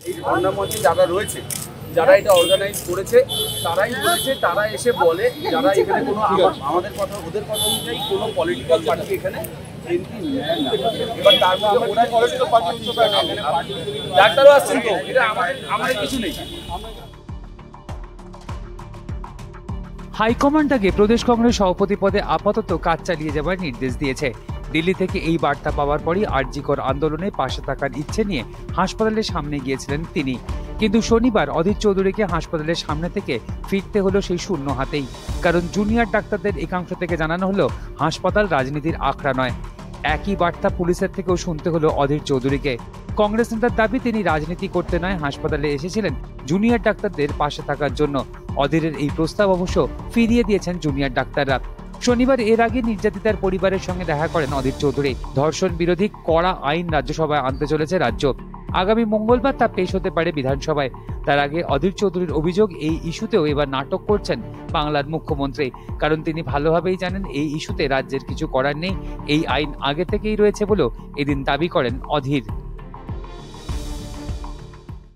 এই ধর্ণা মঞ্চে যারা রয়েছে, যারা এটা অর্গানাইজ করেছে, তারাই বলেছে, তারা এসে বলে যারা এখানে কোনো আমাদের কথা ওদের কথা অনুযায়ী কোনো পলিটিক্যাল পার্টি এখানে এন্ট্রি নেয় না। এবার তার মধ্যে ওরা পলিটিক্যাল পার্টি ডাক্তারও আসছেন, তো এটা আমাদের কিছু নেই। হাইকমান্ড আগে প্রদেশ কংগ্রেস সভাপতি পদে আপাতত কাজ চালিয়ে যাবার নির্দেশ দিয়েছে। দিল্লি থেকে এই বার্তা পাওয়ার পরই আরজিকর আন্দোলনে পাশে থাকার ইচ্ছে নিয়ে হাসপাতালের সামনে গিয়েছিলেন তিনি। কিন্তু শনিবার অধীর চৌধুরীকে হাসপাতালের সামনে থেকে ফিরতে হলো সেই শূন্য হাতেই। কারণ জুনিয়র ডাক্তারদের একাংশ থেকে জানানো হলো হাসপাতাল রাজনীতির আখড়া নয়। একই বার্তা পুলিশের থেকেও শুনতে হলো অধীর চৌধুরীকে। কংগ্রেস নেতার দাবি, তিনি রাজনীতি করতে নয়, হাসপাতালে এসেছিলেন জুনিয়র ডাক্তারদের পাশে থাকার জন্য। অধীরের এই প্রস্তাব অবশ্য ফিরিয়ে দিয়েছেন জুনিয়র ডাক্তাররা। শনিবার এর আগে নির্যাতিতার পরিবারের সঙ্গে দেখা করেন অধীর চৌধুরী। ধর্ষণ বিরোধী কড়া আইন রাজ্যসভায় আনতে চলেছে রাজ্য। আগামী মঙ্গলবার তা পেশ হতে পারে বিধানসভায়। তার আগে অধীর চৌধুরীর অভিযোগ, এই ইস্যুতেও এবার নাটক করছেন বাংলার মুখ্যমন্ত্রী। কারণ তিনি ভালোভাবেই জানেন এই ইস্যুতে রাজ্যের কিছু করার নেই, এই আইন আগে থেকেই রয়েছে বলেও এদিন দাবি করেন অধীর।